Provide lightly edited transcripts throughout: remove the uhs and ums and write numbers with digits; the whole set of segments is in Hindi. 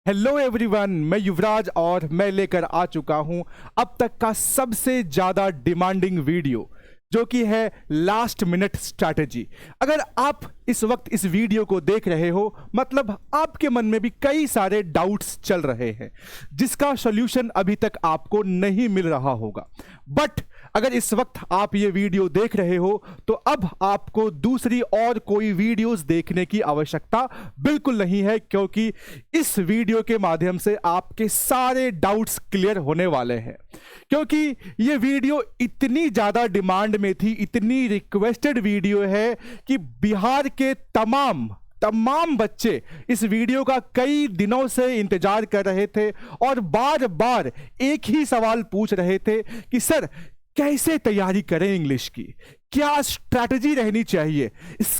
हेलो एवरीवन, मैं युवराज और मैं लेकर आ चुका हूं अब तक का सबसे ज़्यादा डिमांडिंग वीडियो जो कि है लास्ट मिनट स्ट्रैटेजी। अगर आप इस वक्त इस वीडियो को देख रहे हो मतलब आपके मन में भी कई सारे डाउट्स चल रहे हैं जिसका सॉल्यूशन अभी तक आपको नहीं मिल रहा होगा। बट अगर इस वक्त आप ये वीडियो देख रहे हो तो अब आपको दूसरी और कोई वीडियोस देखने की आवश्यकता बिल्कुल नहीं है, क्योंकि इस वीडियो के माध्यम से आपके सारे डाउट्स क्लियर होने वाले हैं। क्योंकि ये वीडियो इतनी ज़्यादा डिमांड में थी, इतनी रिक्वेस्टेड वीडियो है कि बिहार के तमाम बच्चे इस वीडियो का कई दिनों से इंतजार कर रहे थे और बार बार एक ही सवाल पूछ रहे थे कि सर कैसे तैयारी करें इंग्लिश की, क्या स्ट्रैटेजी रहनी चाहिए,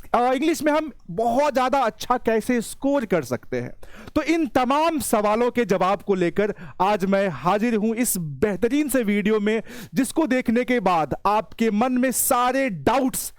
इंग्लिश में हम बहुत ज़्यादा अच्छा कैसे स्कोर कर सकते हैं। तो इन तमाम सवालों के जवाब को लेकर आज मैं हाजिर हूं इस बेहतरीन से वीडियो में, जिसको देखने के बाद आपके मन में सारे डाउट्स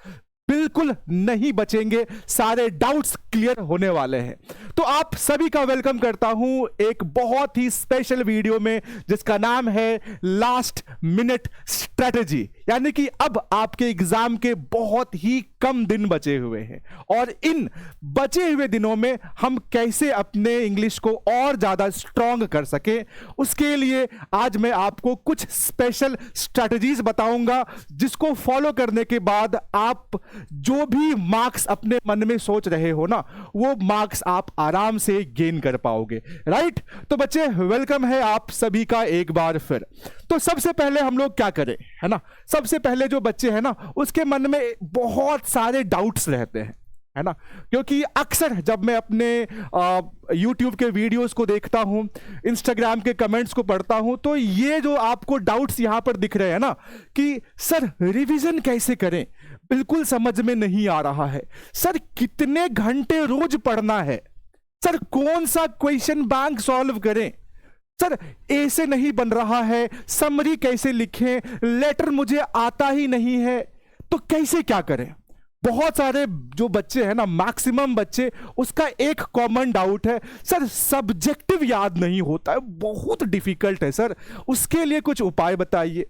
बिल्कुल नहीं बचेंगे, सारे डाउट्स क्लियर होने वाले हैं। तो आप सभी का वेलकम करता हूं एक बहुत ही स्पेशल वीडियो में जिसका नाम है लास्ट मिनट स्ट्रैटेजी। यानी कि अब आपके एग्जाम के बहुत ही कम दिन बचे हुए हैं और इन बचे हुए दिनों में हम कैसे अपने इंग्लिश को और ज़्यादा स्ट्रांग कर सकें, उसके लिए आज मैं आपको कुछ स्पेशल स्ट्रैटेजीज बताऊंगा जिसको फॉलो करने के बाद आप जो भी मार्क्स अपने मन में सोच रहे हो ना, वो मार्क्स आप आराम से गेन कर पाओगे। राइट? तो बच्चे वेलकम है आप सभी का एक बार फिर। तो सबसे पहले हम लोग क्या करें, है ना, सबसे पहले जो बच्चे हैं ना उसके मन में बहुत सारे डाउट्स रहते हैं, है ना, क्योंकि अक्सर जब मैं अपने YouTube के वीडियोस को देखता हूं, Instagram के कमेंट्स को पढ़ता हूं, तो ये जो आपको डाउट्स यहां पर दिख रहे हैं ना कि सर रिवीजन कैसे करें, बिल्कुल समझ में नहीं आ रहा है, सर कितने घंटे रोज पढ़ना है, सर कौन सा क्वेश्चन बैंक सॉल्व करें, सर ए से नहीं बन रहा है, समरी कैसे लिखें, लेटर मुझे आता ही नहीं है, तो कैसे क्या करें। बहुत सारे जो बच्चे हैं ना, मैक्सिमम बच्चे, उसका एक कॉमन डाउट है, सर सब्जेक्टिव याद नहीं होता है, बहुत डिफिकल्ट है सर, उसके लिए कुछ उपाय बताइए।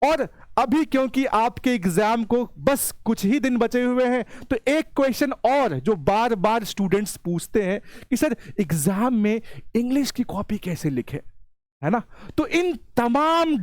और अभी क्योंकि आपके एग्जाम को बस कुछ ही दिन बचे हुए हैं, तो एक क्वेश्चन और जो बार बार स्टूडेंट्स पूछते हैं कि सर एग्जाम में इंग्लिश की कॉपी कैसे लिखें, है ना। तो इन तमाम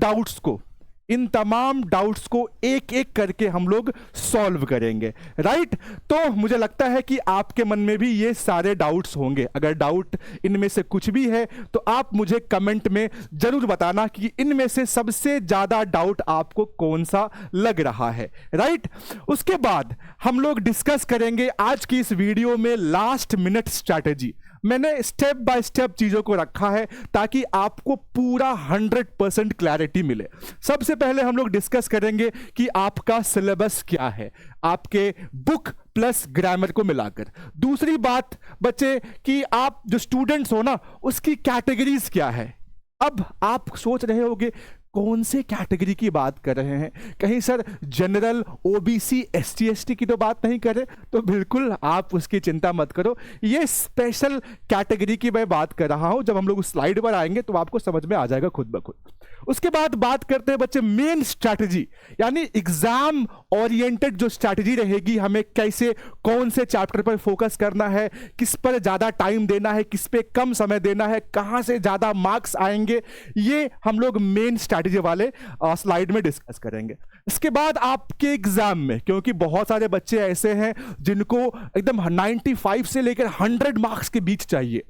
डाउट्स को एक एक करके हम लोग सॉल्व करेंगे। राइट? तो मुझे लगता है कि आपके मन में भी ये सारे डाउट्स होंगे। अगर डाउट इनमें से कुछ भी है तो आप मुझे कमेंट में जरूर बताना कि इनमें से सबसे ज्यादा डाउट आपको कौन सा लग रहा है। राइट? उसके बाद हम लोग डिस्कस करेंगे आज की इस वीडियो में लास्ट मिनट स्ट्रैटेजी। मैंने स्टेप बाय स्टेप चीज़ों को रखा है ताकि आपको पूरा 100% क्लैरिटी मिले। सबसे पहले हम लोग डिस्कस करेंगे कि आपका सिलेबस क्या है, आपके बुक प्लस ग्रामर को मिलाकर। दूसरी बात बच्चे कि आप जो स्टूडेंट्स हो ना उसकी कैटेगरीज क्या है। अब आप सोच रहे होंगे कौन से कैटेगरी की बात कर रहे हैं, कहीं sir general, OBC, ST, ST की तो बात नहीं कर रहे, तो बिल्कुल आप उसकी चिंता मत करो, ये स्पेशल कैटेगरी की मैं बात कर रहा हूं। जब हम लोग उस स्लाइड पर आएंगे तो आपको समझ में आ जाएगा खुद ब खुद। उसके बाद बात करते हैं बच्चे मेन स्ट्रैटेजी, यानी एग्जाम ओरिएंटेड जो स्ट्रैटेजी रहेगी, हमें कैसे कौन से चैप्टर पर फोकस करना है, किस पर ज्यादा टाइम देना है, किस पे कम समय देना है, कहां से ज्यादा मार्क्स आएंगे, ये हम लोग मेन स्ट्रैटेजी वाले स्लाइड में डिस्कस करेंगे। इसके बाद आपके एग्जाम में, क्योंकि बहुत सारे बच्चे ऐसे हैं जिनको एकदम 95 से लेकर 100 मार्क्स के बीच चाहिए,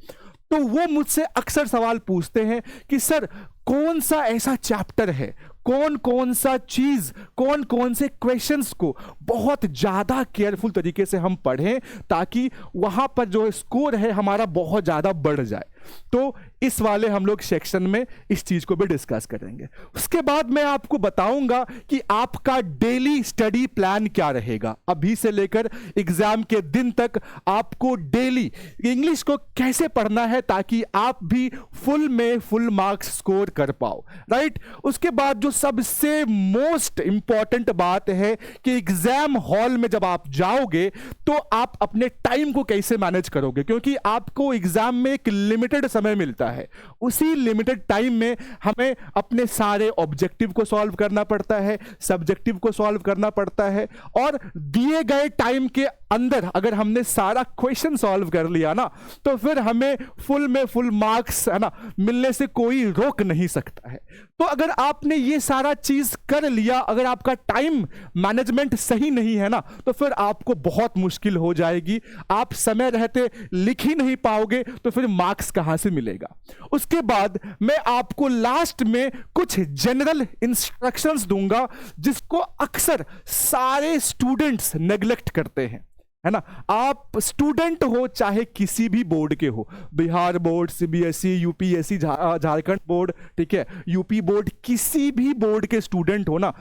तो वो मुझसे अक्सर सवाल पूछते हैं कि सर कौन सा ऐसा चैप्टर है, कौन कौन सा चीज, कौन कौन से क्वेश्चंस को बहुत ज्यादा केयरफुल तरीके से हम पढ़ें ताकि वहां पर जो स्कोर है हमारा बहुत ज्यादा बढ़ जाए। तो इस वाले हम लोग सेक्शन में इस चीज को भी डिस्कस करेंगे। उसके बाद मैं आपको बताऊंगा कि आपका डेली स्टडी प्लान क्या रहेगा। अभी से लेकर एग्जाम के दिन तक आपको डेली इंग्लिश को कैसे पढ़ना है ताकि आप भी फुल मार्क्स स्कोर कर पाओ। राइट? उसके बाद जो सबसे मोस्ट इंपॉर्टेंट बात है कि एग्जाम हॉल में जब आप जाओगे तो आप अपने टाइम को कैसे मैनेज करोगे, क्योंकि आपको एग्जाम में एक लिमिट लिमिटेड समय मिलता है, उसी लिमिटेड टाइम में हमें अपने सारे ऑब्जेक्टिव को सॉल्व करना पड़ता है, सब्जेक्टिव को सॉल्व करना पड़ता है, और दिए गए टाइम के अंदर अगर हमने सारा क्वेश्चन सॉल्व कर लिया ना, तो फिर हमें फुल में फुल मार्क्स है ना मिलने से कोई रोक नहीं सकता है। तो अगर आपने ये सारा चीज कर लिया, अगर आपका टाइम मैनेजमेंट सही नहीं है ना, तो फिर आपको बहुत मुश्किल हो जाएगी, आप समय रहते लिख ही नहीं पाओगे, तो फिर मार्क्स कहां से मिलेगा। उसके बाद मैं आपको लास्ट में कुछ जनरल इंस्ट्रक्शंस दूंगा जिसको अक्सर सारे स्टूडेंट्स नेग्लेक्ट करते हैं, है ना। आप स्टूडेंट हो चाहे किसी भी बोर्ड के हो, Bihar board, CBSE, UPSC, Jharkhand board, ठीक है, यूपी बोर्ड, किसी भी बोर्ड के स्टूडेंट हो ना,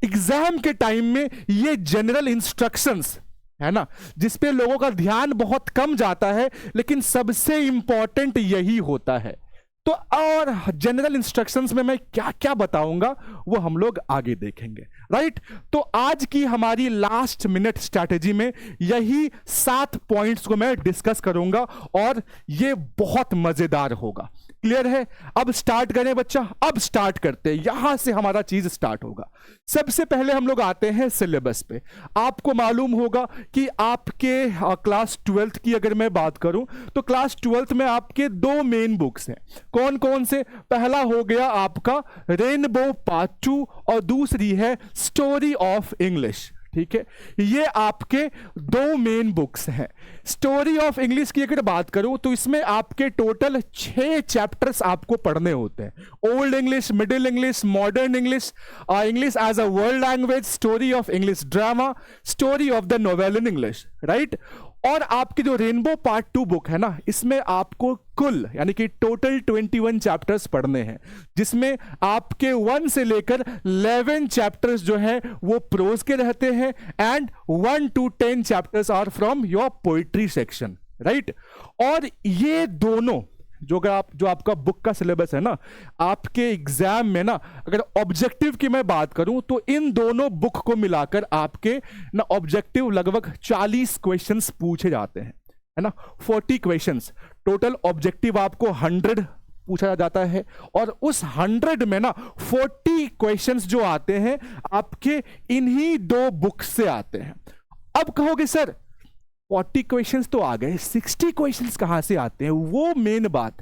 एग्जाम के टाइम में ये जनरल इंस्ट्रक्शंस है ना, जिसपे लोगों का ध्यान बहुत कम जाता है, लेकिन सबसे इंपॉर्टेंट यही होता है। तो और जनरल इंस्ट्रक्शंस में मैं क्या क्या बताऊंगा वो हम लोग आगे देखेंगे, राइट। तो आज की हमारी लास्ट मिनट स्ट्रैटेजी में यही 7 पॉइंट्स को मैं डिस्कस करूंगा और ये बहुत मजेदार होगा। क्लियर है? अब स्टार्ट करें बच्चा, अब स्टार्ट करते हैं, यहां से हमारा चीज स्टार्ट होगा। सबसे पहले हम लोग आते हैं सिलेबस पे। आपको मालूम होगा कि आपके क्लास 12th की अगर मैं बात करूं तो क्लास 12th में आपके 2 मेन बुक्स हैं। कौन कौन से? पहला हो गया आपका रेनबो पार्ट 2 और दूसरी है स्टोरी ऑफ इंग्लिश, ठीक है। ये आपके 2 मेन बुक्स हैं। स्टोरी ऑफ इंग्लिश की अगर बात करूं तो इसमें आपके टोटल 6 चैप्टर्स आपको पढ़ने होते हैं। Old English, middle English, modern English, English as a world language, story of English drama, story of the novel in English, right. और आपकी जो रेनबो पार्ट 2 बुक है ना, इसमें आपको कुल यानी कि टोटल 21 चैप्टर्स पढ़ने हैं, जिसमें आपके 1 से लेकर 11 चैप्टर्स जो है वो प्रोज के रहते हैं and 1 to 10 chapters are from your poetry section, right. और ये दोनों जो आपका बुक का सिलेबस है ना, आपके एग्जाम में ना अगर ऑब्जेक्टिव की मैं बात करूं तो इन दोनों बुक को मिलाकर आपके ना ऑब्जेक्टिव लगभग 40 क्वेश्चंस पूछे जाते हैं, है ना। 40 क्वेश्चंस टोटल, ऑब्जेक्टिव आपको 100 पूछा जाता है, और उस 100 में ना 40 क्वेश्चंस जो आते हैं आपके इन्हीं 2 बुक से आते हैं। अब कहोगे सर 40 क्वेश्चंस तो आ गए, 60 क्वेश्चंस कहां से आते हैं? वो मेन बात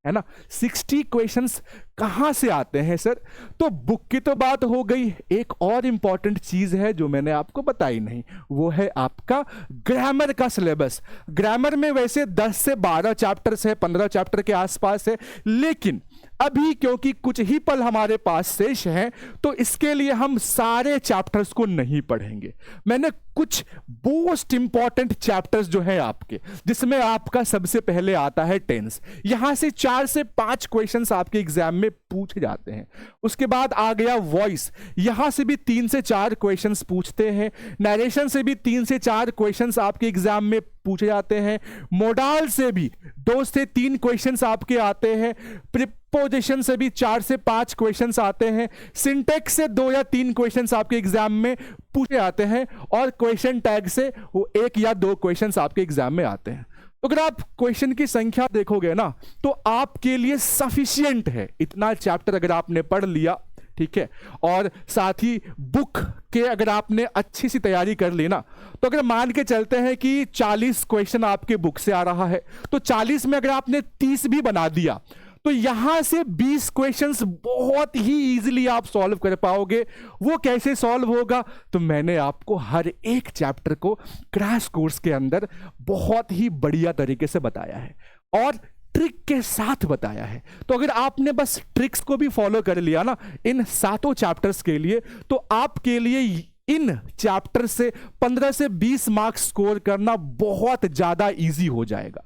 है ना। 60 क्वेश्चंस कहां से आते हैं सर? तो बुक की तो बात हो गई, एक और इंपॉर्टेंट चीज है जो मैंने आपको बताई नहीं, वो है आपका ग्रामर का सिलेबस। ग्रामर में वैसे 10 से 12 चैप्टर्स है, 15 चैप्टर के आसपास है, लेकिन अभी क्योंकि कुछ ही पल हमारे पास शेष हैं, तो इसके लिए हम सारे चैप्टर्स को नहीं पढ़ेंगे। मैंने कुछ मोस्ट इंपॉर्टेंट चैप्टर्स जो है आपके, जिसमें आपका सबसे पहले आता है टेंस। यहां से 4 से 5 क्वेश्चंस आपके एग्जाम में पूछे जाते हैं। उसके बाद आ गया वॉइस, यहां से भी 3 से 4 क्वेश्चंस पूछते हैं। नरेशन से भी 3 से 4 क्वेश्चंस आपके एग्जाम में पूछे जाते हैं। मोडाल से भी 2 से 3 क्वेश्चंस आपके आते हैं। प्रीपोजिशन से भी 4 से 5 क्वेश्चंस आते हैं। सिंटेक्स से 2 या 3 क्वेश्चंस आपके एग्जाम में पूछे आते हैं, और क्वेश्चन टैग से वो 1 या 2 क्वेश्चंस आपके एग्जाम में आते हैं। तो अगर आप क्वेश्चन की संख्या देखोगे ना, तो आपके लिए सफिशिएंट है इतना चैप्टर अगर आपने पढ़ लिया, ठीक है। और साथ ही बुक के अगर आपने अच्छी सी तैयारी कर ली ना, तो अगर मान के चलते हैं कि 40 क्वेश्चन आपके बुक से आ रहा है, तो 40 में अगर आपने 30 भी बना दिया, तो यहां से 20 क्वेश्चंस बहुत ही इजीली आप सॉल्व कर पाओगे। वो कैसे सॉल्व होगा? तो मैंने आपको हर एक चैप्टर को क्रैश कोर्स के अंदर बहुत ही बढ़िया तरीके से बताया है और ट्रिक के साथ बताया है। तो अगर आपने बस ट्रिक्स को भी फॉलो कर लिया ना इन 7 चैप्टर्स के लिए, तो आपके लिए इन चैप्टर से 15 से 20 मार्क्स स्कोर करना बहुत ज्यादा इजी हो जाएगा।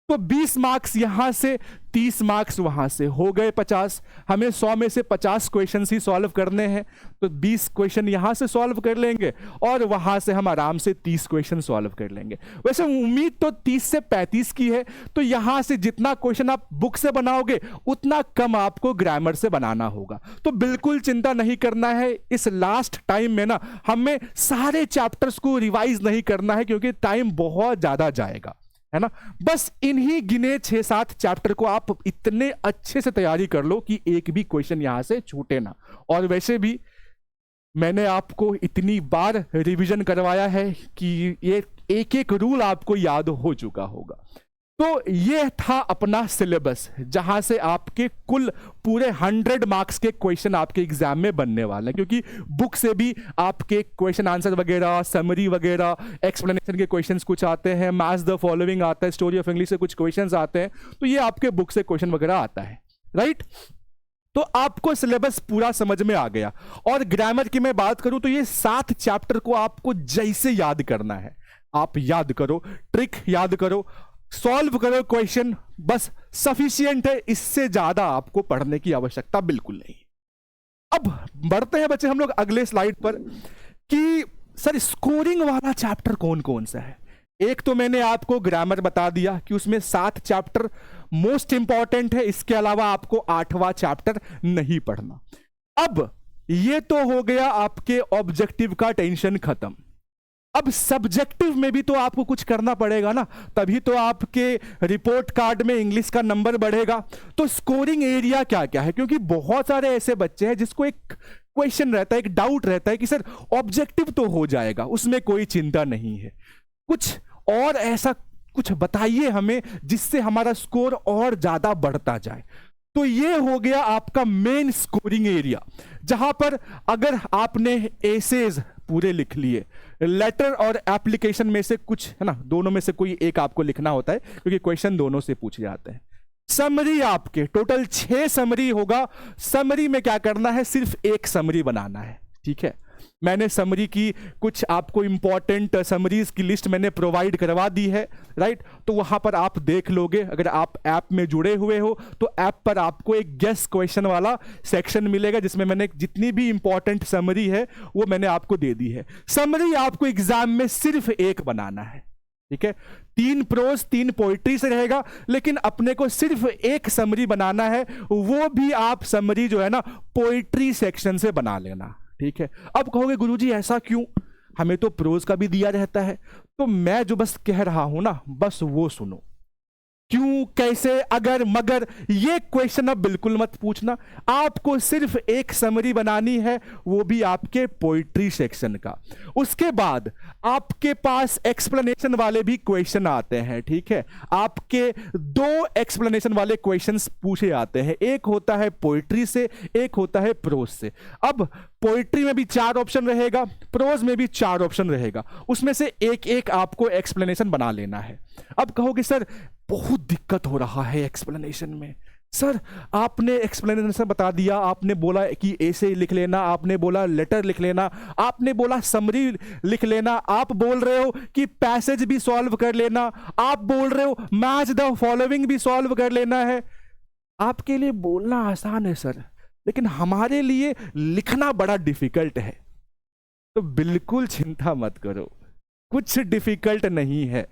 तो 20 मार्क्स यहां से, 30 मार्क्स वहां से, हो गए 50। हमें 100 में से 50 क्वेश्चन ही सॉल्व करने हैं, तो 20 क्वेश्चन यहां से सॉल्व कर लेंगे और वहां से हम आराम से 30 क्वेश्चन सॉल्व कर लेंगे। वैसे उम्मीद तो 30 से 35 की है, तो यहां से जितना क्वेश्चन आप बुक से बनाओगे उतना कम आपको ग्रामर से बनाना होगा। तो बिल्कुल चिंता नहीं करना है, इस लास्ट टाइम में ना हमें सारे चैप्टर्स को रिवाइज नहीं करना है, क्योंकि टाइम बहुत ज्यादा जाएगा, है ना। बस इन्हीं गिने 6-7 चैप्टर को आप इतने अच्छे से तैयारी कर लो कि एक भी क्वेश्चन यहां से छूटे ना। और वैसे भी मैंने आपको इतनी बार रिवीजन करवाया है कि ये एक एक रूल आपको याद हो चुका होगा। तो ये था अपना सिलेबस, जहां से आपके कुल पूरे 100 मार्क्स के क्वेश्चन आपके एग्जाम में बनने वाले हैं, क्योंकि बुक से भी आपके क्वेश्चन आंसर वगैरह, समरी वगैरह, एक्सप्लेनेशन के क्वेश्चंस कुछ आते हैं, मैच द फॉलोइंग आता है, स्टोरी ऑफ इंग्लिश से कुछ क्वेश्चंस आते हैं, तो ये आपके बुक से क्वेश्चन वगैरह आता है, राइट। तो आपको सिलेबस पूरा समझ में आ गया। और ग्रामर की मैं बात करूं तो ये 7 चैप्टर को आपको जैसे याद करना है आप याद करो, ट्रिक याद करो, सॉल्व करो क्वेश्चन, बस सफिशिएंट है, इससे ज्यादा आपको पढ़ने की आवश्यकता बिल्कुल नहीं। अब बढ़ते हैं बच्चे हम लोग अगले स्लाइड पर कि सर स्कोरिंग वाला चैप्टर कौन कौन सा है। एक तो मैंने आपको ग्रामर बता दिया कि उसमें 7 चैप्टर मोस्ट इंपॉर्टेंट है, इसके अलावा आपको 8वां चैप्टर नहीं पढ़ना। अब ये तो हो गया आपके ऑब्जेक्टिव का टेंशन खत्म। अब सब्जेक्टिव में भी तो आपको कुछ करना पड़ेगा ना, तभी तो आपके रिपोर्ट कार्ड में इंग्लिश का नंबर बढ़ेगा। तो स्कोरिंग एरिया क्या क्या है, क्योंकि बहुत सारे ऐसे बच्चे हैं जिसको एक क्वेश्चन रहता है, एक डाउट रहता है कि सर ऑब्जेक्टिव तो हो जाएगा, उसमें कोई चिंता नहीं है, कुछ और ऐसा कुछ बताइए हमें जिससे हमारा स्कोर और ज्यादा बढ़ता जाए। तो ये हो गया आपका मेन स्कोरिंग एरिया, जहां पर अगर आपने एसेज पूरे लिख लिए, लेटर और एप्लीकेशन में से कुछ है ना, दोनों में से कोई एक आपको लिखना होता है क्योंकि क्वेश्चन दोनों से पूछे जाते हैं। समरी आपके टोटल 6 समरी होगा। समरी में क्या करना है, सिर्फ एक समरी बनाना है, ठीक है। मैंने समरी की कुछ आपको इंपॉर्टेंट समरीज की लिस्ट मैंने प्रोवाइड करवा दी है, राइट। तो वहां पर आप देख लोगे, अगर आप ऐप में जुड़े हुए हो तो ऐप पर आपको एक गेस क्वेश्चन वाला सेक्शन मिलेगा जिसमें मैंने जितनी भी इंपॉर्टेंट समरी है वो मैंने आपको दे दी है। समरी आपको एग्जाम में सिर्फ एक बनाना है, ठीक है। 3 प्रोज 3 पोइट्री से रहेगा, लेकिन अपने को सिर्फ एक समरी बनाना है, वो भी आप समरी जो है ना पोइट्री सेक्शन से बना लेना, ठीक है। अब कहोगे गुरुजी ऐसा क्यों, हमें तो प्रोज का भी दिया रहता है। तो मैं जो बस कह रहा हूं ना, बस वो सुनो। क्यों, कैसे, अगर, मगर ये क्वेश्चन अब बिल्कुल मत पूछना। आपको सिर्फ एक समरी बनानी है, वो भी आपके पोइट्री सेक्शन का। उसके बाद आपके पास एक्सप्लेनेशन वाले भी क्वेश्चन आते हैं, ठीक है। आपके 2 एक्सप्लेनेशन वाले क्वेश्चंस पूछे जाते हैं, एक होता है पोइट्री से, एक होता है प्रोज से। अब पोइट्री में भी 4 ऑप्शन रहेगा, प्रोज में भी 4 ऑप्शन रहेगा, उसमें से एक एक आपको एक्सप्लेनेशन बना लेना है। अब कहोगे सर बहुत दिक्कत हो रहा है एक्सप्लेनेशन में। सर आपने एक्सप्लेनेशन बता दिया, आपने बोला कि ऐसे लिख लेना, आपने बोला लेटर लिख लेना, आपने बोला समरी लिख लेना, आप बोल रहे हो कि पैसेज भी सॉल्व कर लेना, आप बोल रहे हो मैच द फॉलोइंग भी सॉल्व कर लेना है। आपके लिए बोलना आसान है सर, लेकिन हमारे लिए लिखना बड़ा डिफिकल्ट है। तो बिल्कुल चिंता मत करो, कुछ डिफिकल्ट नहीं है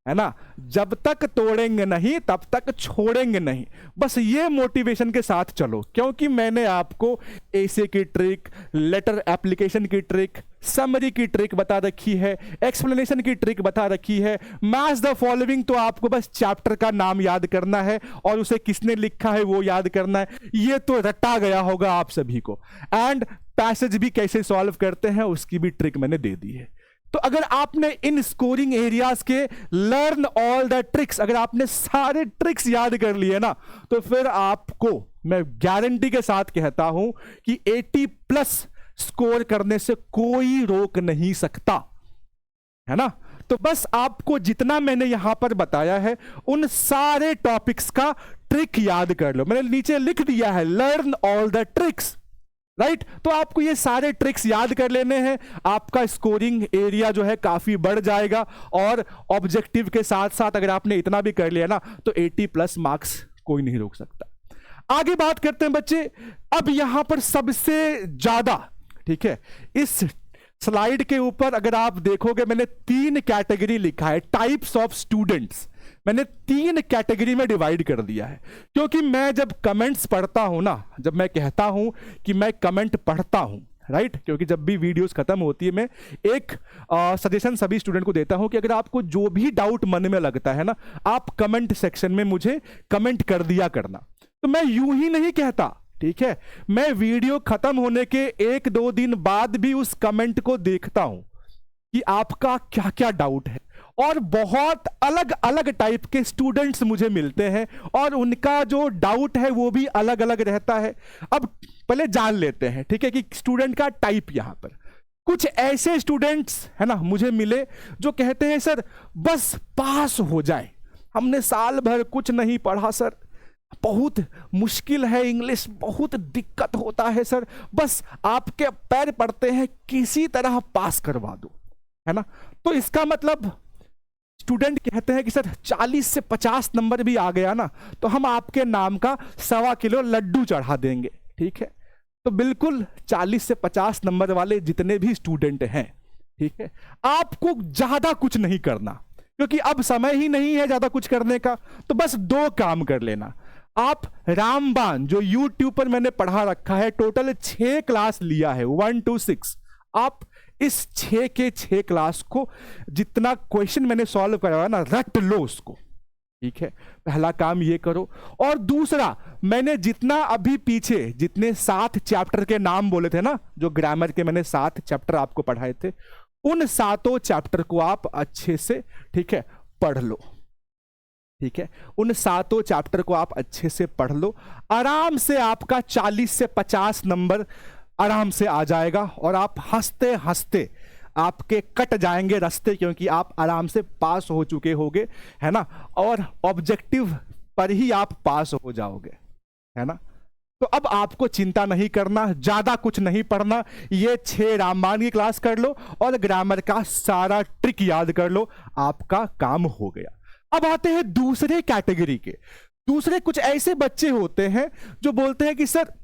ना। जब तक तोड़ेंगे नहीं तब तक छोड़ेंगे नहीं, बस ये मोटिवेशन के साथ चलो। क्योंकि मैंने आपको एसे की ट्रिक, लेटर एप्लीकेशन की ट्रिक, समरी की ट्रिक बता रखी है, एक्सप्लेनेशन की ट्रिक बता रखी है। मैच द फॉलोइंग तो आपको बस चैप्टर का नाम याद करना है और उसे किसने लिखा है वो याद करना है, ये तो रटा गया होगा आप सभी को। एंड पैसेज भी कैसे सॉल्व करते हैं उसकी भी ट्रिक मैंने दे दी है। तो अगर आपने इन स्कोरिंग एरियाज के लर्न ऑल द ट्रिक्स, अगर आपने सारे ट्रिक्स याद कर लिए ना, तो फिर आपको मैं गारंटी के साथ कहता हूं कि 80+ स्कोर करने से कोई रोक नहीं सकता, है ना। तो बस आपको जितना मैंने यहां पर बताया है उन सारे टॉपिक्स का ट्रिक याद कर लो। मैंने नीचे लिख दिया है learn all the tricks, right. तो आपको ये सारे ट्रिक्स याद कर लेने हैं, आपका स्कोरिंग एरिया जो है काफी बढ़ जाएगा। और ऑब्जेक्टिव के साथ साथ अगर आपने इतना भी कर लिया ना तो 80+ मार्क्स कोई नहीं रोक सकता। आगे बात करते हैं बच्चे। अब यहां पर सबसे ज्यादा, ठीक है, इस स्लाइड के ऊपर अगर आप देखोगे मैंने 3 कैटेगरी लिखा है, टाइप्स ऑफ स्टूडेंट्स। मैंने 3 कैटेगरी में डिवाइड कर दिया है, क्योंकि मैं जब कमेंट्स पढ़ता हूं ना, जब मैं कहता हूं कि मैं कमेंट पढ़ता हूं, राइट, क्योंकि जब भी वीडियोस खत्म होती है मैं एक सजेशन सभी स्टूडेंट को देता हूं कि अगर आपको जो भी डाउट मन में लगता है ना, आप कमेंट सेक्शन में मुझे कमेंट कर दिया करना। तो मैं यूं ही नहीं कहता, ठीक है, मैं वीडियो खत्म होने के 1-2 दिन बाद भी उस कमेंट को देखता हूं कि आपका क्या क्या डाउट है। और बहुत अलग अलग टाइप के स्टूडेंट्स मुझे मिलते हैं और उनका जो डाउट है वो भी अलग अलग रहता है। अब पहले जान लेते हैं, ठीक है, कि स्टूडेंट का टाइप। यहां पर कुछ ऐसे स्टूडेंट्स है ना मुझे मिले जो कहते हैं सर बस पास हो जाए, हमने साल भर कुछ नहीं पढ़ा सर, बहुत मुश्किल है इंग्लिश, बहुत दिक्कत होता है सर, बस आपके पैर पड़ते हैं किसी तरह पास करवा दो, है ना। तो इसका मतलब स्टूडेंट कहते हैं कि सर 40 से 50 नंबर भी आ गया ना तो हम आपके नाम का 1.25 किलो लड्डू चढ़ा देंगे, ठीक है। तो बिल्कुल 40 से 50 नंबर वाले जितने भी स्टूडेंट हैं, ठीक है, आपको ज्यादा कुछ नहीं करना क्योंकि अब समय ही नहीं है ज्यादा कुछ करने का। तो बस 2 काम कर लेना। आप रामबाण जो YouTube पर मैंने पढ़ा रखा है, टोटल 6 क्लास लिया है 1 to 6, आप इस 6 के 6 क्लास को जितना क्वेश्चन मैंने सॉल्व करवाया ना रट लो उसको, ठीक है। पहला काम ये करो। और दूसरा, मैंने जितना अभी पीछे जितने 7 चैप्टर के नाम बोले थे ना, जो ग्रामर के मैंने 7 चैप्टर आपको पढ़ाए थे, उन 7 चैप्टर को आप अच्छे से, ठीक है, पढ़ लो, ठीक है। उन 7 चैप्टर को आप अच्छे से पढ़ लो, आराम से आपका 40 से 50 नंबर आराम से आ जाएगा और आप हंसते हंसते आपके कट जाएंगे रास्ते, क्योंकि आप आराम से पास हो चुके होगे, है ना, और ऑब्जेक्टिव पर ही आप पास हो जाओगे, है ना। तो अब आपको चिंता नहीं करना, ज्यादा कुछ नहीं पढ़ना, ये 6 रामबाण की क्लास कर लो और ग्रामर का सारा ट्रिक याद कर लो, आपका काम हो गया। अब आते हैं दूसरे कैटेगरी के। दूसरे कुछ ऐसे बच्चे होते हैं जो बोलते हैं कि सर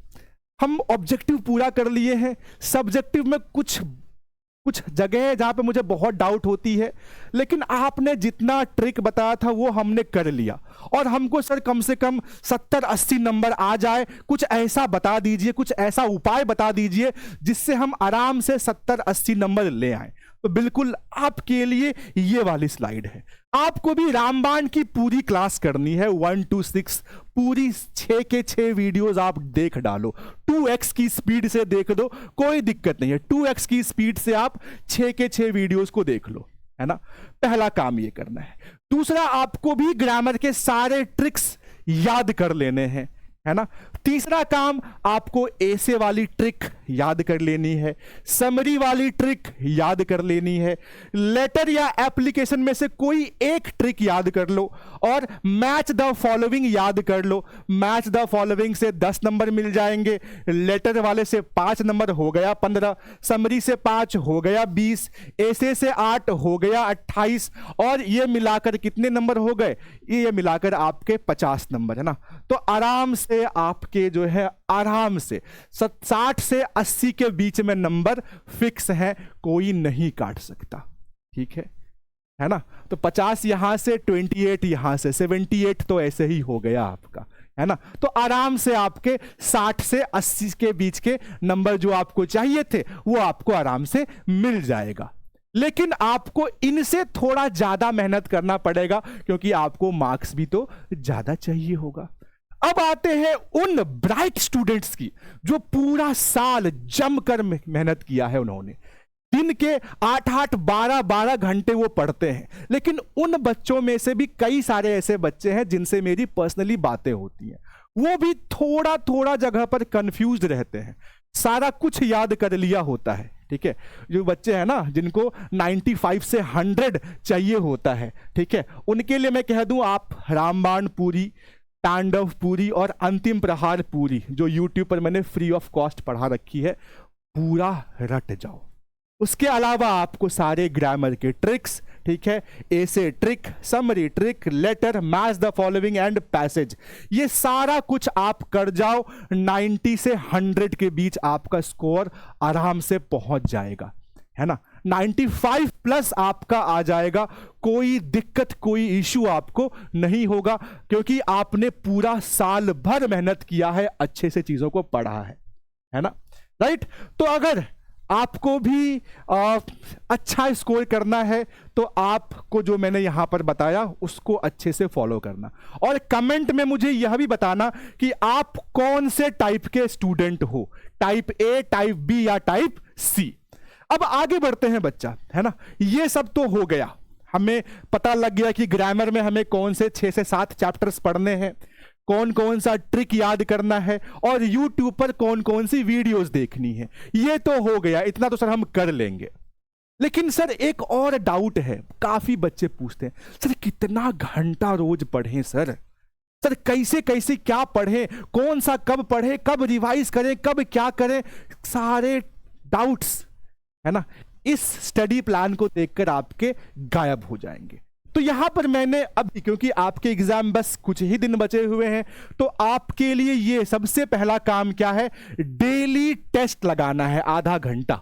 हम ऑब्जेक्टिव पूरा कर लिए हैं, सब्जेक्टिव में कुछ जगह है जहां पे मुझे बहुत डाउट होती है, लेकिन आपने जितना ट्रिक बताया था वो हमने कर लिया और हमको सर कम से कम 70-80 नंबर आ जाए, कुछ ऐसा बता दीजिए, कुछ ऐसा उपाय बता दीजिए जिससे हम आराम से 70-80 नंबर ले आए। तो बिल्कुल आपके लिए ये वाली स्लाइड है। आपको भी रामबाण की पूरी क्लास करनी है 1 to 6, पूरी 6 के 6 वीडियोस आप देख डालो, 2x की स्पीड से देख दो, कोई दिक्कत नहीं है, 2x की स्पीड से आप 6 के 6 वीडियोस को देख लो, है ना। पहला काम ये करना है। दूसरा, आपको भी ग्रामर के सारे ट्रिक्स याद कर लेने हैं, है ना। तीसरा काम, आपको ऐसे वाली ट्रिक याद कर लेनी है, समरी वाली ट्रिक याद कर लेनी है, लेटर या एप्लीकेशन में से कोई एक ट्रिक याद कर लो और मैच द फॉलोइंग याद कर लो। मैच द फॉलोइंग से 10 नंबर मिल जाएंगे, लेटर वाले से 5 नंबर हो गया 15, समरी से 5 हो गया 20, ऐसे से 8 हो गया 28, और ये मिलाकर कितने नंबर हो गए, ये मिलाकर आपके 50 नंबर, है ना। तो आराम से आपके जो है आराम से 60 से 80 के बीच में नंबर फिक्स है, कोई नहीं काट सकता, ठीक है ना। तो 50 यहां से, 28 यहां से, 78 तो ऐसे ही हो गया आपका, है ना। तो आराम से आपके 60 से 80 के बीच के नंबर जो आपको चाहिए थे वो आपको आराम से मिल जाएगा। लेकिन आपको इनसे थोड़ा ज्यादा मेहनत करना पड़ेगा क्योंकि आपको मार्क्स भी तो ज्यादा चाहिए होगा। अब आते हैं उन ब्राइट स्टूडेंट्स की जो पूरा साल जमकर मेहनत किया है, उन्होंने दिन के 8-8, 12-12 घंटे वो पढ़ते हैं। लेकिन उन बच्चों में से भी कई सारे ऐसे बच्चे हैं जिनसे मेरी पर्सनली बातें होती हैं, वो भी थोड़ा थोड़ा जगह पर कंफ्यूज रहते हैं, सारा कुछ याद कर लिया होता है, ठीक है। जो बच्चे हैं ना जिनको 95 से 100 चाहिए होता है, ठीक है, उनके लिए मैं कह दूं आप रामबाण पूरी, तांडव पूरी और अंतिम प्रहार पूरी जो YouTube पर मैंने फ्री ऑफ कॉस्ट पढ़ा रखी है, पूरा रट जाओ। उसके अलावा आपको सारे ग्रामर के ट्रिक्स, ठीक है, ऐसे trick, summary trick, letter, match the following and passage, ये सारा कुछ आप कर जाओ, 90 से 100 के बीच आपका स्कोर आराम से पहुंच जाएगा, है ना। 95 प्लस आपका आ जाएगा, कोई दिक्कत कोई इशू आपको नहीं होगा क्योंकि आपने पूरा साल भर मेहनत किया है, अच्छे से चीजों को पढ़ा है ना, राइट। तो अगर आपको भी अच्छा स्कोर करना है तो आपको जो मैंने यहां पर बताया उसको अच्छे से फॉलो करना, और कमेंट में मुझे यह भी बताना कि आप कौन से टाइप के स्टूडेंट हो, टाइप ए, टाइप बी या टाइप सी। अब आगे बढ़ते हैं बच्चा, है ना। ये सब तो हो गया, हमें पता लग गया कि ग्रामर में हमें कौन से 6 से 7 चैप्टर्स पढ़ने हैं, कौन कौन सा ट्रिक याद करना है, और YouTube पर कौन कौन सी वीडियोस देखनी है। ये तो हो गया, इतना तो सर हम कर लेंगे। लेकिन सर एक और डाउट है, काफी बच्चे पूछते हैं, सर कितना घंटा रोज पढ़ें सर, सर कैसे कैसे क्या पढ़ें, कौन सा कब पढ़ें, कब रिवाइज करें, कब क्या करें, सारे डाउट्स, है ना, इस स्टडी प्लान को देखकर आपके गायब हो जाएंगे। तो यहां पर मैंने अभी, क्योंकि आपके एग्जाम बस कुछ ही दिन बचे हुए हैं, तो आपके लिए ये सबसे पहला काम क्या है, डेली टेस्ट लगाना है आधा घंटा।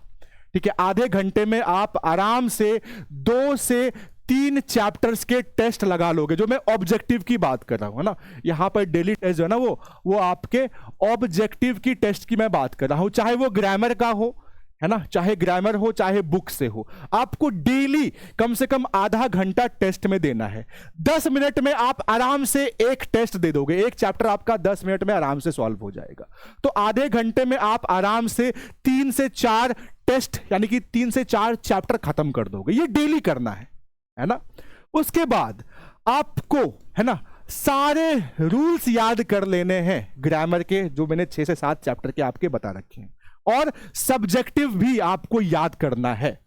ठीक है, आधे घंटे में आप आराम से 2 से 3 चैप्टर्स के टेस्ट लगा लोगे, जो मैं ऑब्जेक्टिव की बात कर रहा हूं, है ना। यहां पर डेली टेस्ट जो है ना, वो आपके ऑब्जेक्टिव की टेस्ट की मैं बात कर रहा हूं, चाहे वो ग्रामर का हो, है ना, चाहे ग्रामर हो चाहे बुक से हो, आपको डेली कम से कम आधा घंटा टेस्ट में देना है। 10 मिनट में आप आराम से एक टेस्ट दे दोगे, एक चैप्टर आपका 10 मिनट में आराम से सॉल्व हो जाएगा। तो आधे घंटे में आप आराम से 3 से 4 टेस्ट, यानी कि 3 से 4 चैप्टर खत्म कर दोगे। ये डेली करना है ना। उसके बाद आपको, है ना, सारे रूल्स याद कर लेने हैं ग्रामर के, जो मैंने 6 से 7 चैप्टर के आपके बता रखे हैं, और सब्जेक्टिव भी आपको याद करना है।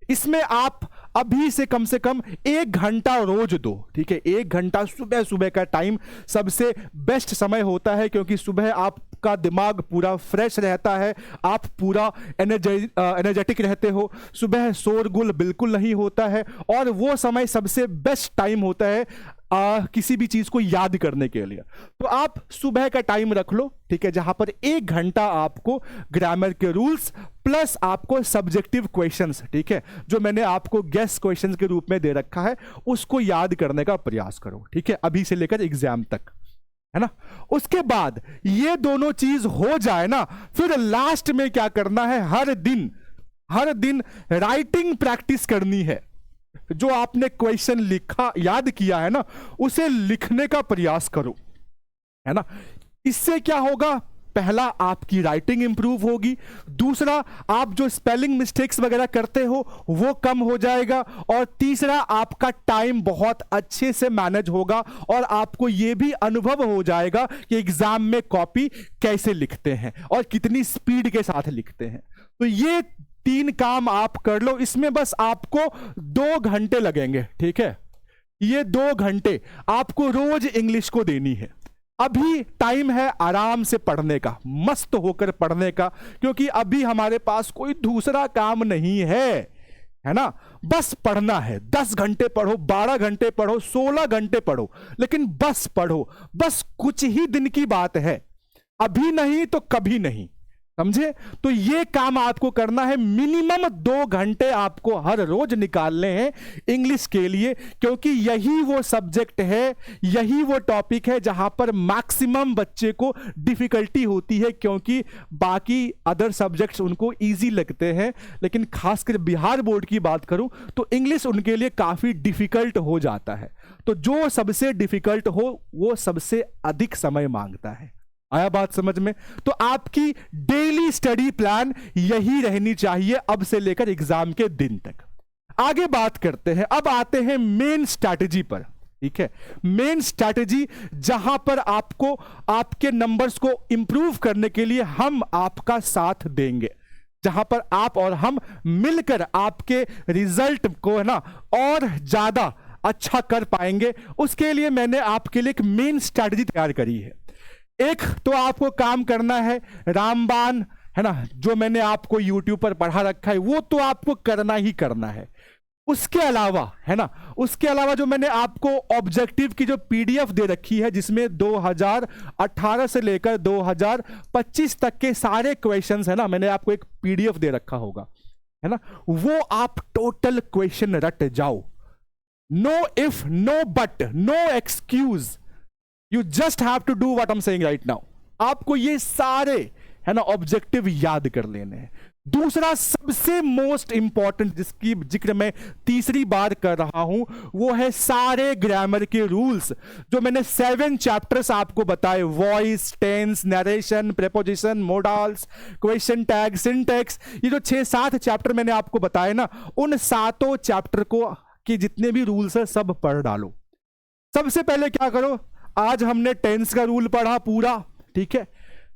इसमें आप अभी से कम 1 घंटा रोज दो। ठीक है, 1 घंटा सुबह सुबह का टाइम सबसे बेस्ट समय होता है, क्योंकि सुबह आपका दिमाग पूरा फ्रेश रहता है, आप पूरा एनर्जेटिक रहते हो, सुबह शोरगुल बिल्कुल नहीं होता है, और वो समय सबसे बेस्ट टाइम होता है किसी भी चीज को याद करने के लिए। तो आप सुबह का टाइम रख लो, ठीक है, जहां पर 1 घंटा आपको ग्रामर के रूल्स प्लस आपको सब्जेक्टिव क्वेश्चंस, ठीक है, जो मैंने आपको गेस क्वेश्चंस के रूप में दे रखा है, उसको याद करने का प्रयास करो। ठीक है, अभी से लेकर एग्जाम तक, है ना। उसके बाद ये दोनों चीज हो जाए ना, फिर लास्ट में क्या करना है, हर दिन राइटिंग प्रैक्टिस करनी है। जो आपने क्वेश्चन लिखा, याद किया है ना, उसे लिखने का प्रयास करो, है ना। इससे क्या होगा, पहला आपकी राइटिंग इंप्रूव होगी, दूसरा आप जो स्पेलिंग मिस्टेक्स वगैरह करते हो वो कम हो जाएगा, और तीसरा आपका टाइम बहुत अच्छे से मैनेज होगा, और आपको यह भी अनुभव हो जाएगा कि एग्जाम में कॉपी कैसे लिखते हैं और कितनी स्पीड के साथ लिखते हैं। तो ये 3 काम आप कर लो, इसमें बस आपको 2 घंटे लगेंगे। ठीक है, ये 2 घंटे आपको रोज इंग्लिश को देनी है। अभी टाइम है आराम से पढ़ने का, मस्त होकर पढ़ने का, क्योंकि अभी हमारे पास कोई दूसरा काम नहीं है ना। बस पढ़ना है, 10 घंटे पढ़ो, 12 घंटे पढ़ो, 16 घंटे पढ़ो, लेकिन बस पढ़ो। बस कुछ ही दिन की बात है, अभी नहीं तो कभी नहीं, समझे। तो ये काम आपको करना है, मिनिमम 2 घंटे आपको हर रोज निकालने हैं इंग्लिश के लिए, क्योंकि यही वो सब्जेक्ट है, यही वो टॉपिक है जहां पर मैक्सिमम बच्चे को डिफिकल्टी होती है, क्योंकि बाकी अदर सब्जेक्ट्स उनको इजी लगते हैं, लेकिन खासकर बिहार बोर्ड की बात करूं तो इंग्लिश उनके लिए काफी डिफिकल्ट हो जाता है। तो जो सबसे डिफिकल्ट हो वो सबसे अधिक समय मांगता है। आया बात समझ में। तो आपकी डेली स्टडी प्लान यही रहनी चाहिए अब से लेकर एग्जाम के दिन तक। आगे बात करते हैं, अब आते हैं मेन स्ट्रैटेजी पर। ठीक है, मेन स्ट्रैटेजी जहां पर आपको आपके नंबर्स को इंप्रूव करने के लिए हम आपका साथ देंगे, जहां पर आप और हम मिलकर आपके रिजल्ट को, है ना, और ज्यादा अच्छा कर पाएंगे। उसके लिए मैंने आपके लिए एक मेन स्ट्रैटेजी तैयार करी है। एक तो आपको काम करना है रामबाण, है ना, जो मैंने आपको YouTube पर पढ़ा रखा है वो तो आपको करना ही करना है। उसके अलावा, है ना, उसके अलावा जो मैंने आपको ऑब्जेक्टिव की जो PDF दे रखी है, जिसमें 2018 से लेकर 2025 तक के सारे क्वेश्चंस, है ना, मैंने आपको एक PDF दे रखा होगा, है ना, वो आप टोटल क्वेश्चन रट जाओ। No if, no but, no excuse, You just have to do what I'm saying right now. आपको ये सारे, है ना, ऑब्जेक्टिव याद कर लेने हैं। दूसरा सबसे मोस्ट इंपॉर्टेंट जिसकी जिक्र मैं तीसरी बार कर रहा हूं, वो है सारे ग्रामर के रूल्स जो मैंने 7 चैप्टर्स आपको बताए, voice, tense, narration, preposition, modals, question tag, syntax, ये जो 6-7 चैप्टर मैंने आपको बताए ना, उन 7 चैप्टर को के जितने भी रूल्स है सब पढ़ डालो। सबसे पहले क्या करो, आज हमने टेंस का रूल पढ़ा पूरा, ठीक है,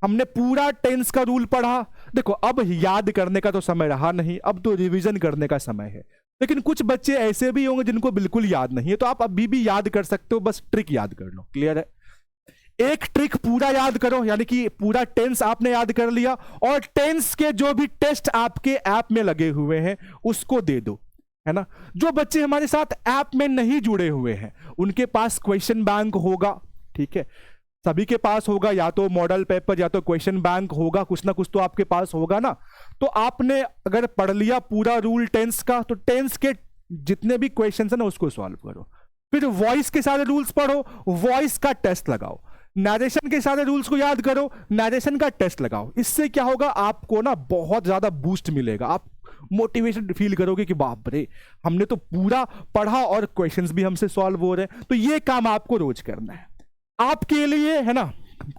हमने पूरा टेंस का रूल पढ़ा। देखो अब याद करने का तो समय रहा नहीं, अब तो रिवीजन करने का समय है। लेकिन कुछ बच्चे ऐसे भी होंगे जिनको बिल्कुल याद नहीं है, तो आप अभी भी याद कर सकते हो, बस ट्रिक याद कर लो। क्लियर है? एक ट्रिक पूरा याद करो, यानी कि पूरा टेंस आपने याद कर लिया, और टेंस के जो भी टेस्ट आपके ऐप में लगे हुए हैं उसको दे दो, है ना। जो बच्चे हमारे साथ ऐप में नहीं जुड़े हुए हैं उनके पास क्वेश्चन बैंक होगा, ठीक है, सभी के पास होगा, या तो मॉडल पेपर या तो क्वेश्चन बैंक होगा, कुछ ना कुछ तो आपके पास होगा ना। तो आपने अगर पढ़ लिया पूरा रूल टेंस का, तो टेंस के जितने भी क्वेश्चन है ना उसको सॉल्व करो। फिर वॉइस के सारे रूल्स पढ़ो, वॉइस का टेस्ट लगाओ। नरेशन के सारे रूल्स को याद करो, नरेशन का टेस्ट लगाओ। इससे क्या होगा, आपको ना बहुत ज्यादा बूस्ट मिलेगा, आप मोटिवेशन फील करोगे कि बाप रे हमने तो पूरा पढ़ा और क्वेश्चंस भी हमसे सॉल्व हो रहे हैं। तो ये काम आपको रोज करना है। आपके लिए है ना,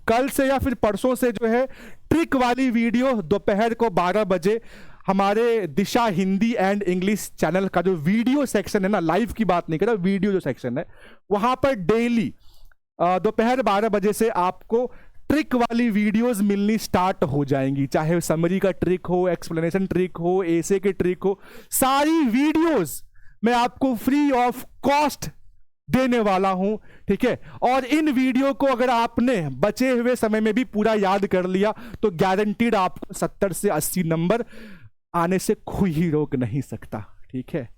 कल से या फिर परसों से जो है ट्रिक वाली वीडियो दोपहर को 12 बजे हमारे दिशा हिंदी एंड इंग्लिश चैनल का जो वीडियो सेक्शन है ना, लाइव की बात नहीं कर रहा, वीडियो जो सेक्शन है वहां पर डेली दोपहर 12 बजे से आपको ट्रिक वाली वीडियोस मिलनी स्टार्ट हो जाएंगी। चाहे समरी का ट्रिक हो, एक्सप्लेनेशन ट्रिक हो, एसे के ट्रिक हो, सारी वीडियोस मैं आपको फ्री ऑफ कॉस्ट देने वाला हूं, ठीक है। और इन वीडियो को अगर आपने बचे हुए समय में भी पूरा याद कर लिया तो गारंटीड आपको 70 से 80 नंबर आने से कोई ही रोक नहीं सकता, ठीक है।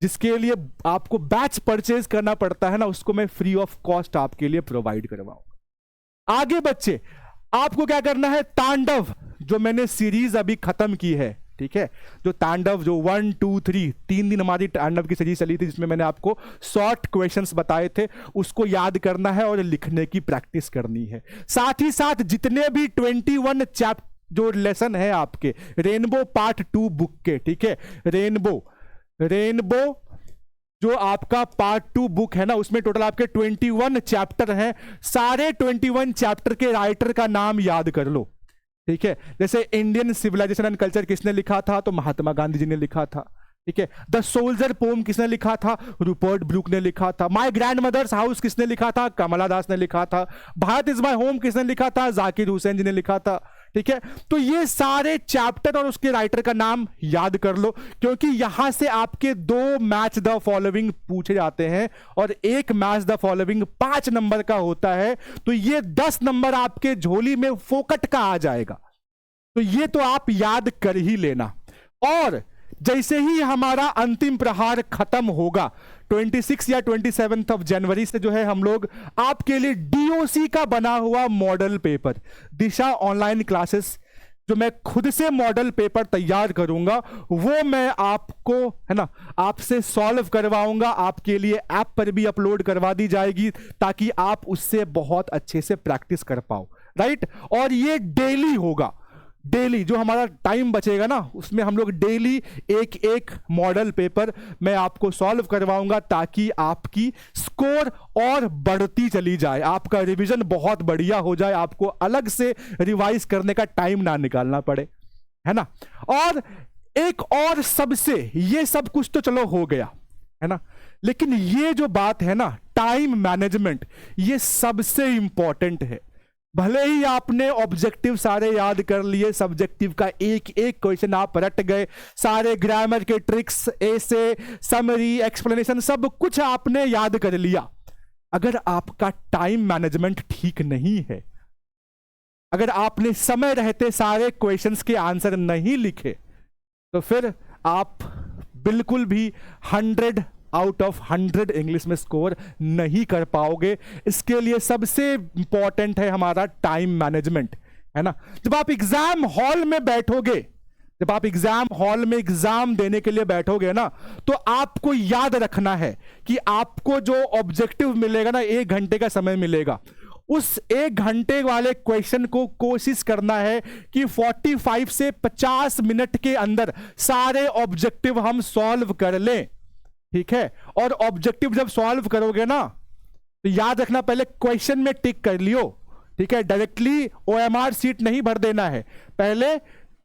जिसके लिए आपको बैच परचेज करना पड़ता है ना, उसको मैं फ्री ऑफ कॉस्ट आपके लिए प्रोवाइड करवाऊंगा। आगे बच्चे, आपको क्या करना है, तांडव जो मैंने सीरीज अभी खत्म की है, ठीक है, जो तांडव जो 1, 2, 3 3 दिन हमारी तांडव की सीरीज चली थी जिसमें मैंने आपको शॉर्ट क्वेश्चंस बताए थे, उसको याद करना है और लिखने की प्रैक्टिस करनी है। साथ ही साथ जितने भी 21 चैप्टर जो लेसन है आपके रेनबो पार्ट 2 बुक के, ठीक है, रेनबो जो आपका पार्ट 2 बुक है ना, उसमें टोटल आपके 21 चैप्टर हैं। सारे 21 चैप्टर के राइटर का नाम याद कर लो, ठीक है। जैसे इंडियन सिविलाइजेशन एंड कल्चर किसने लिखा था, तो महात्मा गांधी जी ने लिखा था, ठीक है। द सोल्जर पोम किसने लिखा था, रूपर्ट ब्रूक ने लिखा था। माय ग्रैंड मदर्स हाउस किसने लिखा था, कमला दास ने लिखा था। भारत इज माय होम किसने लिखा था, जाकिर हुसैन जी ने लिखा था, ठीक है। तो ये सारे चैप्टर और उसके राइटर का नाम याद कर लो, क्योंकि यहां से आपके 2 मैच द फॉलोइंग पूछे जाते हैं और 1 मैच द फॉलोइंग 5 नंबर का होता है। तो ये 10 नंबर आपके झोली में फोकट का आ जाएगा। तो ये तो आप याद कर ही लेना। और जैसे ही हमारा अंतिम प्रहार खत्म होगा 26 या 27 ऑफ जनवरी से जो है हम लोग आपके लिए डीओसी का बना हुआ मॉडल पेपर दिशा ऑनलाइन क्लासेस, जो मैं खुद से मॉडल पेपर तैयार करूंगा वो मैं आपको है ना आपसे सॉल्व करवाऊंगा, आपके लिए ऐप पर भी अपलोड करवा दी जाएगी ताकि आप उससे बहुत अच्छे से प्रैक्टिस कर पाओ, राइट। और ये डेली होगा, डेली जो हमारा टाइम बचेगा ना उसमें हम लोग डेली एक एक मॉडल पेपर मैं आपको सॉल्व करवाऊंगा ताकि आपकी स्कोर और बढ़ती चली जाए, आपका रिवीजन बहुत बढ़िया हो जाए, आपको अलग से रिवाइज करने का टाइम ना निकालना पड़े, है ना। और एक और सबसे, ये सब कुछ तो चलो हो गया है ना, लेकिन ये जो बात है ना टाइम मैनेजमेंट, ये सबसे इंपॉर्टेंट है। भले ही आपने ऑब्जेक्टिव सारे याद कर लिए, सब्जेक्टिव का एक एक क्वेश्चन आप रट गए, सारे ग्रामर के ट्रिक्स, एसे, समरी, एक्सप्लेनेशन सब कुछ आपने याद कर लिया, अगर आपका टाइम मैनेजमेंट ठीक नहीं है, अगर आपने समय रहते सारे क्वेश्चंस के आंसर नहीं लिखे, तो फिर आप बिल्कुल भी 100 आउट ऑफ 100 इंग्लिश में स्कोर नहीं कर पाओगे। इसके लिए सबसे इंपॉर्टेंट है हमारा टाइम मैनेजमेंट, है ना। जब आप एग्जाम हॉल में बैठोगे, जब आप एग्जाम हॉल में एग्जाम देने के लिए बैठोगे ना, तो आपको याद रखना है कि आपको जो ऑब्जेक्टिव मिलेगा ना 1 घंटे का समय मिलेगा, उस 1 घंटे वाले क्वेश्चन को कोशिश करना है कि 45 से 50 मिनट के अंदर सारे ऑब्जेक्टिव हम सॉल्व कर लें, ठीक है। और ऑब्जेक्टिव जब सॉल्व करोगे ना तो याद रखना, पहले क्वेश्चन में टिक कर लियो, ठीक है। डायरेक्टली OMR शीट नहीं भर देना है, पहले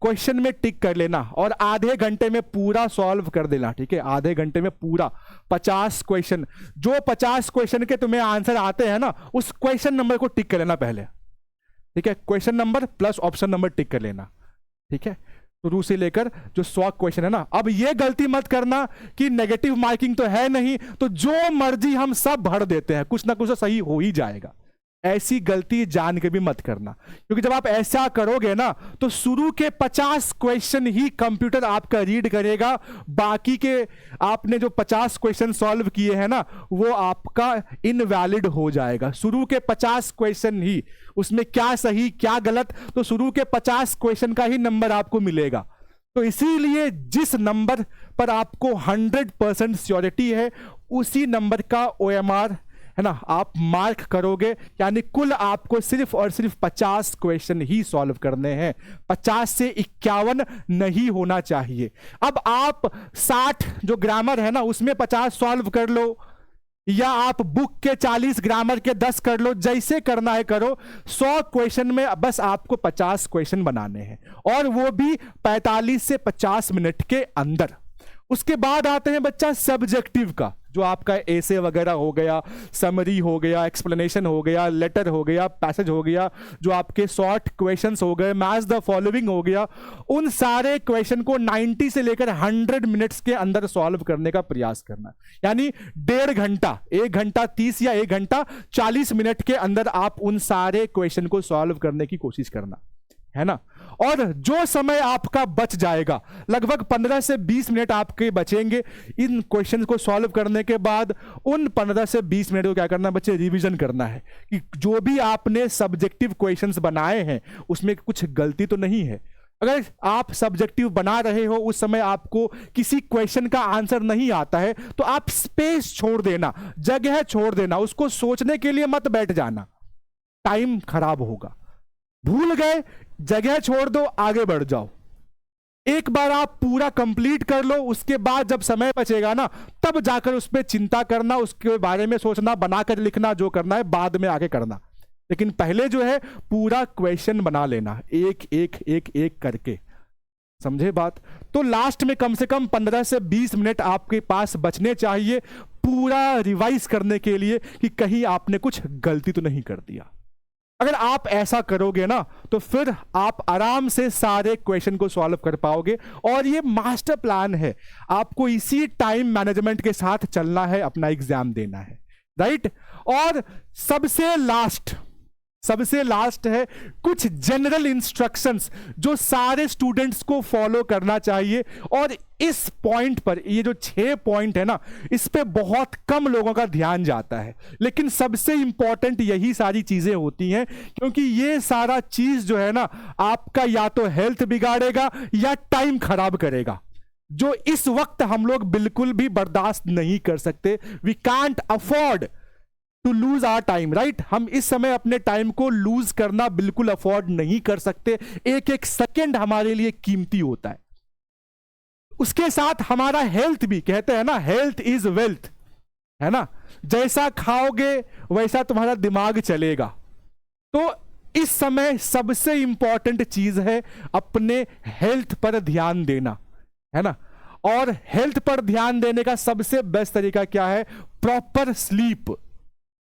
क्वेश्चन में टिक कर लेना और आधे घंटे में पूरा सॉल्व कर देना, ठीक है। आधे घंटे में पूरा 50 क्वेश्चन, जो 50 क्वेश्चन के तुम्हें आंसर आते हैं ना, उस क्वेश्चन नंबर को टिक कर लेना पहले, ठीक है। Question number plus option number tick कर लेना, ठीक है। शुरू से लेकर जो 100 क्वेश्चन है ना। अब ये गलती मत करना कि नेगेटिव मार्किंग तो है नहीं, तो जो मर्जी हम सब भर देते हैं, कुछ ना कुछ तो सही हो ही जाएगा। ऐसी गलती जान के भी मत करना, क्योंकि जब आप ऐसा करोगे ना तो शुरू के 50 क्वेश्चन ही कंप्यूटर आपका रीड करेगा, बाकी के आपने जो 50 क्वेश्चन सॉल्व किए हैं ना वो आपका इनवैलिड हो जाएगा। शुरू के 50 क्वेश्चन ही, उसमें क्या सही क्या गलत, तो शुरू के 50 क्वेश्चन का ही नंबर आपको मिलेगा। तो इसीलिए जिस नंबर पर आपको 100% श्योरिटी है उसी नंबर का OMR है ना आप मार्क करोगे, यानी कुल आपको सिर्फ और सिर्फ 50 क्वेश्चन ही सॉल्व करने हैं, 50 से 51 नहीं होना चाहिए। अब आप 60 जो ग्रामर है ना उसमें 50 सॉल्व कर लो, या आप बुक के 40 ग्रामर के 10 कर लो, जैसे करना है करो। 100 क्वेश्चन में बस आपको 50 क्वेश्चन बनाने हैं, और वो भी 45 से 50 मिनट के अंदर। उसके बाद आते हैं बच्चा सब्जेक्टिव का, जो आपका एसे वगैरह हो गया, समरी हो गया, एक्सप्लेनेशन हो गया, लेटर हो गया, पैसेज हो गया, जो आपके शॉर्ट क्वेश्चंस हो गए, मैच द फॉलोइंग हो गया। उन सारे क्वेश्चन को 90 से लेकर 100 मिनट्स के अंदर सॉल्व करने का प्रयास करना, यानी 1.5 घंटा, 1 घंटा 30 या 1 घंटा 40 मिनट के अंदर आप उन सारे क्वेश्चन को सॉल्व करने की कोशिश करना, है ना। और जो समय आपका बच जाएगा, लगभग 15 से 20 मिनट आपके बचेंगे इन क्वेश्चन को सॉल्व करने के बाद, उन 15 से 20 मिनट को क्या करना है बच्चे, रिवीजन करना है कि जो भी आपने सब्जेक्टिव क्वेश्चंस बनाए हैं उसमें कुछ गलती तो नहीं है। अगर आप सब्जेक्टिव बना रहे हो, उस समय आपको किसी क्वेश्चन का आंसर नहीं आता है, तो आप स्पेस छोड़ देना, जगह छोड़ देना, उसको सोचने के लिए मत बैठ जाना, टाइम खराब होगा। भूल गए, जगह छोड़ दो, आगे बढ़ जाओ। एक बार आप पूरा कंप्लीट कर लो, उसके बाद जब समय बचेगा ना तब जाकर उस पर चिंता करना, उसके बारे में सोचना, बनाकर लिखना, जो करना है बाद में आगे करना। लेकिन पहले जो है पूरा क्वेश्चन बना लेना, एक एक एक एक करके, समझे बात। तो लास्ट में कम से कम 15 से 20 मिनट आपके पास बचने चाहिए पूरा रिवाइज करने के लिए कि कहीं आपने कुछ गलती तो नहीं कर दिया। अगर आप ऐसा करोगे ना तो फिर आप आराम से सारे क्वेश्चन को सॉल्व कर पाओगे। और ये मास्टर प्लान है, आपको इसी टाइम मैनेजमेंट के साथ चलना है, अपना एग्जाम देना है, राइट। और सबसे लास्ट है कुछ जनरल इंस्ट्रक्शंस जो सारे स्टूडेंट्स को फॉलो करना चाहिए। और इस पॉइंट पर, ये जो 6 पॉइंट है ना, इस पे बहुत कम लोगों का ध्यान जाता है, लेकिन सबसे इंपॉर्टेंट यही सारी चीजें होती हैं, क्योंकि ये सारा चीज जो है ना आपका या तो हेल्थ बिगाड़ेगा या टाइम खराब करेगा, जो इस वक्त हम लोग बिल्कुल भी बर्दाश्त नहीं कर सकते। We can't afford to lose our time, right. हम इस समय अपने टाइम को लूज करना बिल्कुल अफोर्ड नहीं कर सकते, एक एक सेकेंड हमारे लिए कीमती होता है। उसके साथ हमारा हेल्थ भी, कहते हैं ना हेल्थ इज वेल्थ, है ना। जैसा खाओगे वैसा तुम्हारा दिमाग चलेगा। तो इस समय सबसे इंपॉर्टेंट चीज है अपने हेल्थ पर ध्यान देना, है ना। और हेल्थ पर ध्यान देने का सबसे बेस्ट तरीका क्या है, प्रॉपर स्लीप।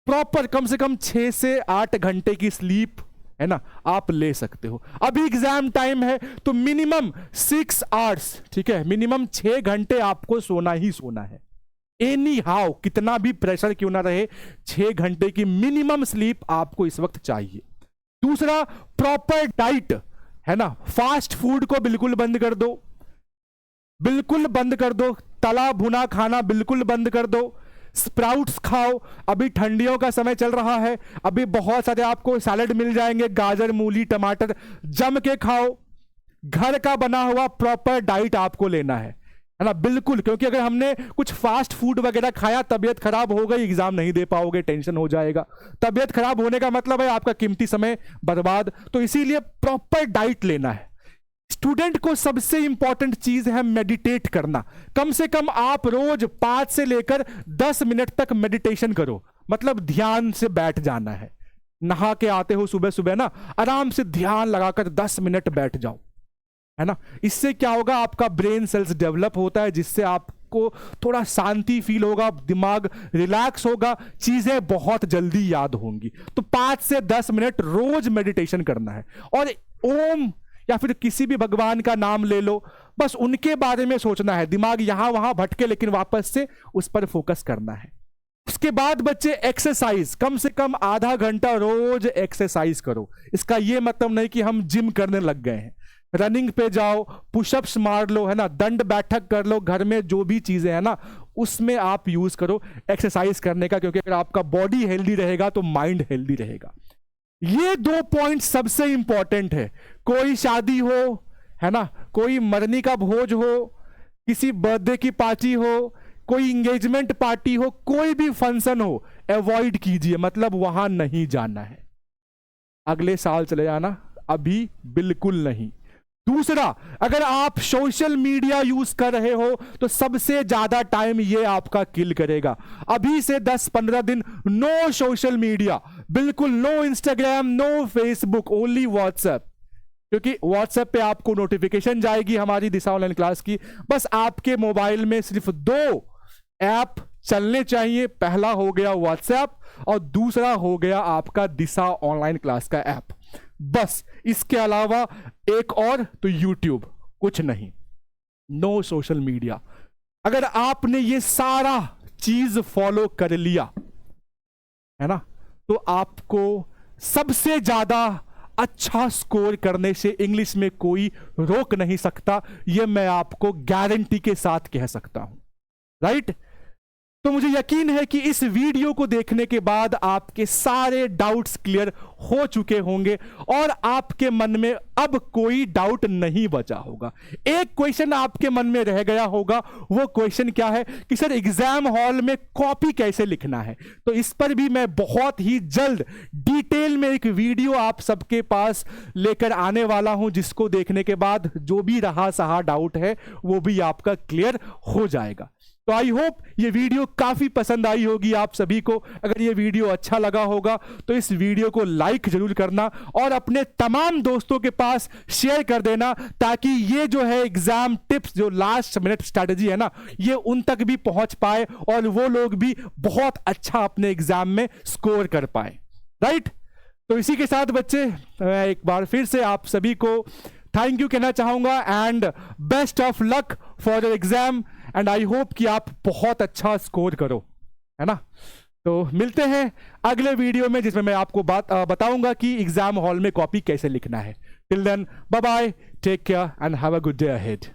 प्रॉपर कम से कम 6 से 8 घंटे की स्लीप, है ना, आप ले सकते हो। अभी एग्जाम टाइम है तो मिनिमम 6 आवर्स, ठीक है, मिनिमम 6 घंटे आपको सोना ही सोना है। एनी हाउ, कितना भी प्रेशर क्यों ना रहे, 6 घंटे की मिनिमम स्लीप आपको इस वक्त चाहिए। दूसरा, प्रॉपर डाइट, है ना। फास्ट फूड को बिल्कुल बंद कर दो, बिल्कुल बंद कर दो। तला भुना खाना बिल्कुल बंद कर दो। स्प्राउट्स खाओ, अभी ठंडियों का समय चल रहा है, अभी बहुत सारे आपको सैलेड मिल जाएंगे, गाजर मूली टमाटर, जम के खाओ। घर का बना हुआ प्रॉपर डाइट आपको लेना है है ना, बिल्कुल, क्योंकि अगर हमने कुछ फास्ट फूड वगैरह खाया, तबीयत खराब हो गई, एग्जाम नहीं दे पाओगे, टेंशन हो जाएगा। तबीयत खराब होने का मतलब है आपका कीमती समय बर्बाद। तो इसीलिए प्रॉपर डाइट लेना है। स्टूडेंट को सबसे इंपॉर्टेंट चीज है मेडिटेट करना। कम से कम आप रोज 5 से लेकर 10 मिनट तक मेडिटेशन करो, मतलब ध्यान से बैठ जाना है। नहा के आते हो सुबह सुबह ना, आराम से ध्यान लगाकर 10 मिनट बैठ जाओ, है ना। इससे क्या होगा, आपका ब्रेन सेल्स डेवलप होता है, जिससे आपको थोड़ा शांति फील होगा, दिमाग रिलैक्स होगा, चीजें बहुत जल्दी याद होंगी। तो 5 से 10 मिनट रोज मेडिटेशन करना है। और ओम या फिर किसी भी भगवान का नाम ले लो, बस उनके बारे में सोचना है। दिमाग यहां वहां भटके, लेकिन वापस से उस पर फोकस करना है। उसके बाद बच्चे एक्सरसाइज, कम से कम आधा घंटा रोज एक्सरसाइज करो। इसका यह मतलब नहीं कि हम जिम करने लग गए हैं। रनिंग पे जाओ, पुशअप्स मार लो, है ना, दंड बैठक कर लो, घर में जो भी चीजें है ना उसमें आप यूज करो एक्सरसाइज करने का, क्योंकि अगर आपका बॉडी हेल्दी रहेगा तो माइंड हेल्दी रहेगा। ये 2 पॉइंट सबसे इंपॉर्टेंट है। कोई शादी हो, है ना, कोई मरने का भोज हो, किसी बर्थडे की पार्टी हो, कोई इंगेजमेंट पार्टी हो, कोई भी फंक्शन हो, अवॉइड कीजिए, मतलब वहां नहीं जाना है। अगले साल चले जाना, अभी बिल्कुल नहीं। दूसरा, अगर आप सोशल मीडिया यूज कर रहे हो तो सबसे ज्यादा टाइम ये आपका किल करेगा। अभी से 10-15 दिन नो सोशल मीडिया, बिल्कुल no Instagram, no Facebook, only WhatsApp. क्योंकि व्हाट्सएप पे आपको नोटिफिकेशन जाएगी हमारी दिशा ऑनलाइन क्लास की। बस आपके मोबाइल में सिर्फ 2 ऐप चलने चाहिए। पहला हो गया व्हाट्सएप और दूसरा हो गया आपका दिशा ऑनलाइन क्लास का ऐप। बस, इसके अलावा एक और तो यूट्यूब, कुछ नहीं, नो सोशल मीडिया। अगर आपने ये सारा चीज फॉलो कर लिया, है ना, तो आपको सबसे ज्यादा अच्छा स्कोर करने से इंग्लिश में कोई रोक नहीं सकता। यह मैं आपको गारंटी के साथ कह सकता हूं, राइट। तो मुझे यकीन है कि इस वीडियो को देखने के बाद आपके सारे डाउट्स क्लियर हो चुके होंगे और आपके मन में अब कोई डाउट नहीं बचा होगा। एक क्वेश्चन आपके मन में रह गया होगा, वो क्वेश्चन क्या है कि सर एग्जाम हॉल में कॉपी कैसे लिखना है। तो इस पर भी मैं बहुत ही जल्द डिटेल में एक वीडियो आप सबके पास लेकर आने वाला हूं, जिसको देखने के बाद जो भी रहा सहा डाउट है वो भी आपका क्लियर हो जाएगा। तो आई होप ये वीडियो काफी पसंद आई होगी आप सभी को। अगर ये वीडियो अच्छा लगा होगा तो इस वीडियो को लाइक जरूर करना और अपने तमाम दोस्तों के पास शेयर कर देना, ताकि ये जो है एग्जाम टिप्स, जो लास्ट मिनट स्ट्रैटेजी है ना, ये उन तक भी पहुंच पाए और वो लोग भी बहुत अच्छा अपने एग्जाम में स्कोर कर पाए, राइट। तो इसी के साथ बच्चे मैं एक बार फिर से आप सभी को थैंक यू कहना चाहूंगा and best of luck for your exam and I hope कि आप बहुत अच्छा स्कोर करो, है ना। तो मिलते हैं अगले वीडियो में, जिसमें मैं आपको बताऊंगा कि एग्जाम हॉल में कॉपी कैसे लिखना है। Till then, bye bye, take care and have a good day ahead.